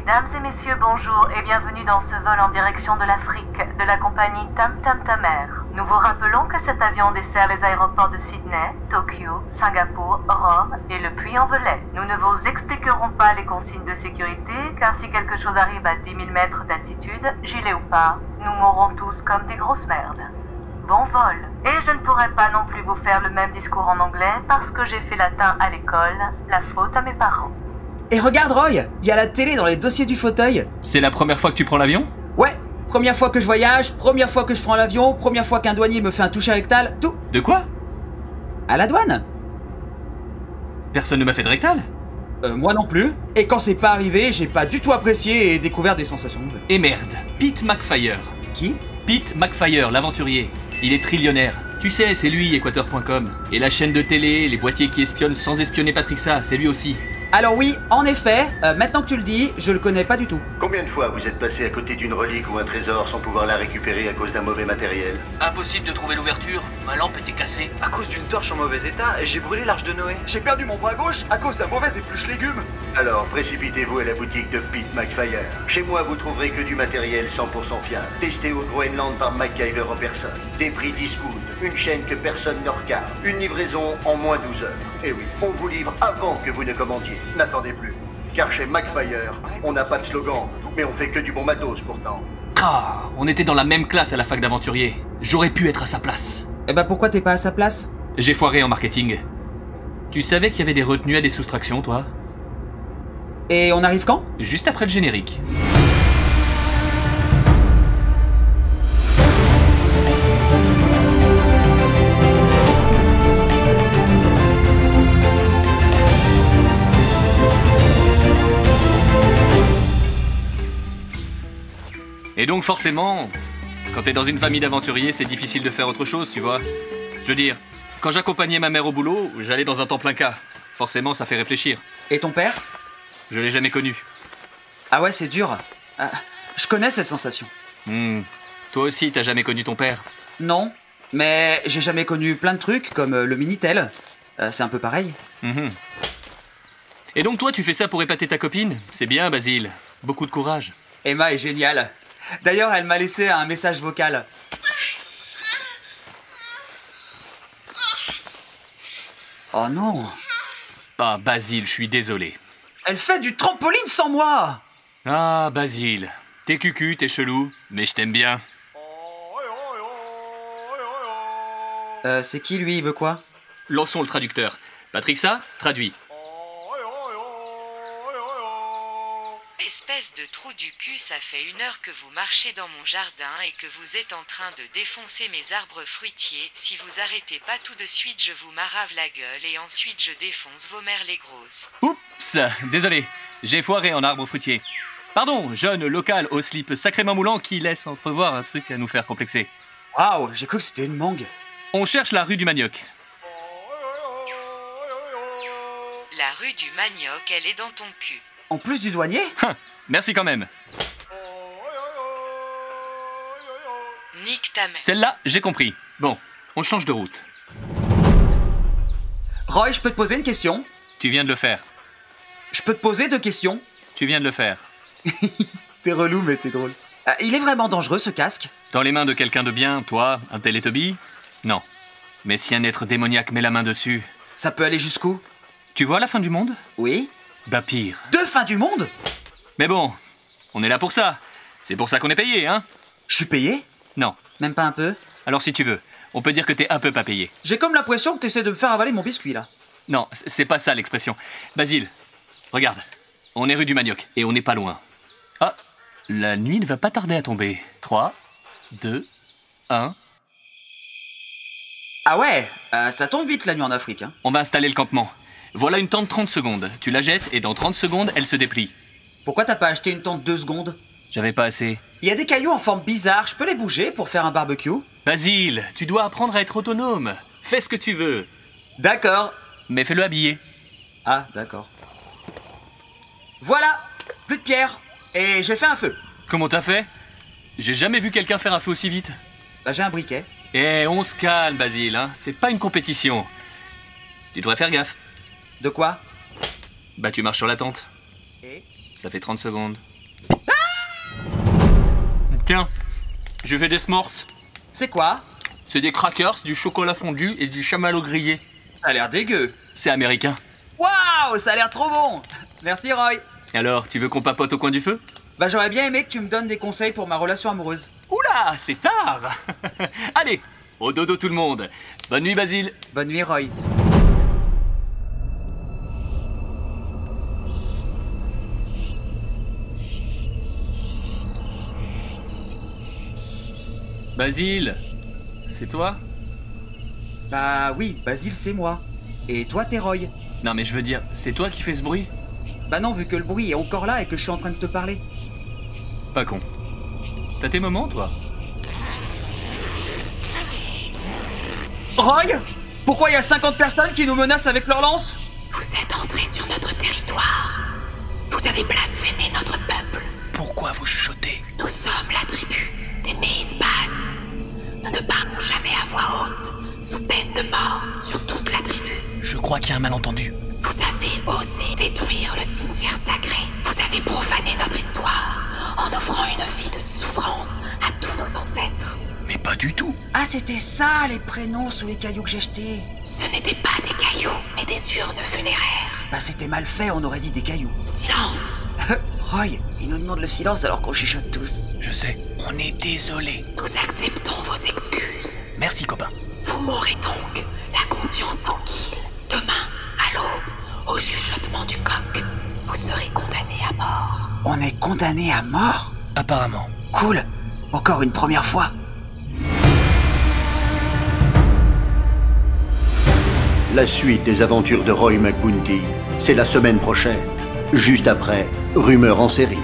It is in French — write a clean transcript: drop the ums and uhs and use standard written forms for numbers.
Mesdames et messieurs, bonjour et bienvenue dans ce vol en direction de l'Afrique de la compagnie Tam Tam Tamer. Nous vous rappelons que cet avion dessert les aéroports de Sydney, Tokyo, Singapour, Rome et le Puy-en-Velay. Nous ne vous expliquerons pas les consignes de sécurité car si quelque chose arrive à 10 000 mètres d'altitude, gilet ou pas, nous mourrons tous comme des grosses merdes. Bon vol. Et je ne pourrai pas non plus vous faire le même discours en anglais parce que j'ai fait latin à l'école, la faute à mes parents. Et regarde Roy, il y a la télé dans les dossiers du fauteuil. C'est la première fois que tu prends l'avion? Ouais, première fois que je voyage, première fois que je prends l'avion, première fois qu'un douanier me fait un toucher rectal, tout. De quoi? À la douane. Personne ne m'a fait de rectal? Moi non plus. Et quand c'est pas arrivé, j'ai pas du tout apprécié et découvert des sensations nouvelles. Et merde, Pete McFire. Qui? Pete McFire, l'aventurier. Il est trillionnaire. Tu sais, c'est lui, Equator.com. Et la chaîne de télé, les boîtiers qui espionnent sans espionner Patrixa, c'est lui aussi. Alors oui, en effet, maintenant que tu le dis, je le connais pas du tout. Combien de fois vous êtes passé à côté d'une relique ou un trésor sans pouvoir la récupérer à cause d'un mauvais matériel? Impossible de trouver l'ouverture, ma lampe était cassée. À cause d'une torche en mauvais état, j'ai brûlé l'arche de Noé. J'ai perdu mon bras gauche à cause d'un mauvais épluche légumes. Alors précipitez-vous à la boutique de Pete McFire. Chez moi, vous trouverez que du matériel 100% fiable, testé au Groenland par MacGyver en personne. Des prix discount, une chaîne que personne ne regarde, une livraison en moins 12 heures. Et oui, on vous livre avant que vous ne commandiez. N'attendez plus. Car chez McFire, on n'a pas de slogan, mais on fait que du bon matos pourtant. Ah, on était dans la même classe à la fac d'aventurier. J'aurais pu être à sa place. Eh ben pourquoi t'es pas à sa place? J'ai foiré en marketing. Tu savais qu'il y avait des retenues à des soustractions, toi? Et on arrive quand? Juste après le générique. Et donc forcément, quand t'es dans une famille d'aventuriers, c'est difficile de faire autre chose, tu vois. Je veux dire, quand j'accompagnais ma mère au boulot, j'allais dans un temps plein cas. Forcément, ça fait réfléchir. Et ton père? Je l'ai jamais connu. Ah ouais, c'est dur. Je connais cette sensation. Toi aussi, t'as jamais connu ton père? Non, mais j'ai jamais connu plein de trucs comme le Minitel. C'est un peu pareil. Et donc toi, tu fais ça pour épater ta copine? C'est bien, Basile. Beaucoup de courage. Emma est géniale. D'ailleurs, elle m'a laissé un message vocal. Oh non. Ah, Basile, je suis désolé. Elle fait du trampoline sans moi. Ah, Basile. T'es cucu, t'es chelou, mais je t'aime bien. C'est qui lui, il veut quoi? Lançons le traducteur. Patrixa, traduit. Espèce de trou du cul, ça fait 1 heure que vous marchez dans mon jardin et que vous êtes en train de défoncer mes arbres fruitiers. Si vous arrêtez pas tout de suite, je vous marave la gueule et ensuite je défonce vos mères les grosses. Oups, désolé. J'ai foiré en arbre fruitier. Pardon, jeune local au slip sacrément moulant qui laisse entrevoir un truc à nous faire complexer. Waouh, j'ai cru que c'était une mangue. On cherche la rue du Manioc. La rue du Manioc, elle est dans ton cul. En plus du douanier? Merci quand même. Nique ta mère. Celle-là, j'ai compris. Bon, on change de route. Roy, je peux te poser une question? Tu viens de le faire. Je peux te poser 2 questions? Tu viens de le faire. T'es relou, mais t'es drôle. Il est vraiment dangereux, ce casque? Dans les mains de quelqu'un de bien, toi, un Télétoby? Non. Mais si un être démoniaque met la main dessus... Ça peut aller jusqu'où? Tu vois la fin du monde? Oui. Bah pire. 2 fins du monde? Mais bon, on est là pour ça. C'est pour ça qu'on est payé, hein? Je suis payé? Non. Même pas un peu? Alors si tu veux, on peut dire que t'es un peu pas payé. J'ai comme l'impression que t'essaies de me faire avaler mon biscuit, là. Non, c'est pas ça l'expression. Basile, regarde. On est rue du Manioc, et on n'est pas loin. Ah, la nuit ne va pas tarder à tomber. 3, 2, 1... Ah ouais, ça tombe vite la nuit en Afrique, hein. On va installer le campement. Voilà une tente 30 secondes. Tu la jettes et dans 30 secondes, elle se déplie. Pourquoi t'as pas acheté une tente 2 secondes? J'avais pas assez. Il y a des cailloux en forme bizarre, je peux les bouger pour faire un barbecue? Basile, tu dois apprendre à être autonome. Fais ce que tu veux. D'accord. Mais fais-le habiller. Ah, d'accord. Voilà, plus de pierre. Et j'ai fait un feu. Comment t'as fait? J'ai jamais vu quelqu'un faire un feu aussi vite. Bah j'ai un briquet. Eh, on se calme, Basile, hein. C'est pas une compétition. Tu devrais faire gaffe. De quoi? Bah tu marches sur la tente. Et Ça fait 30 secondes. Tiens, j'ai fait des s'mores. C'est quoi? C'est des crackers, du chocolat fondu et du chamallow grillé. Ça a l'air dégueu. C'est américain. Waouh, ça a l'air trop bon. Merci Roy. Alors, tu veux qu'on papote au coin du feu? Bah j'aurais bien aimé que tu me donnes des conseils pour ma relation amoureuse. Oula, c'est tard. Allez, au dodo tout le monde. Bonne nuit Basile. Bonne nuit Roy. Basile, c'est toi? Bah oui, Basile c'est moi. Et toi t'es Roy. Non mais je veux dire, c'est toi qui fais ce bruit? Bah non, vu que le bruit est encore là et que je suis en train de te parler. Pas con. T'as tes moments, toi? Roy? Pourquoi il y a 50 personnes qui nous menacent avec leurs lances? Vous êtes entrés sur notre territoire. Vous avez blasphémé notre peuple. Pourquoi vous chuchotez? Nous sommes la tribu des Méispas. Nous ne parlons jamais à voix haute, sous peine de mort sur toute la tribu. Je crois qu'il y a un malentendu. Vous avez osé détruire le cimetière sacré. Vous avez profané notre histoire en offrant une vie de souffrance à tous nos ancêtres. Mais pas du tout. Ah c'était ça les prénoms sous les cailloux que j'ai jetés. Ce n'étaient pas des cailloux, mais des urnes funéraires. Bah c'était mal fait, on aurait dit des cailloux. Silence! Roy, il nous demande le silence alors qu'on chuchote tous. Je sais, on est désolé. Nous acceptons vos excuses. Merci copain. Vous mourrez donc la conscience tranquille. Demain, à l'aube, au chuchotement du coq, vous serez condamné à mort. On est condamné à mort? Apparemment. Cool. Encore une première fois. La suite des aventures de Roy McBounty, c'est la semaine prochaine, juste après Rumeurs en série.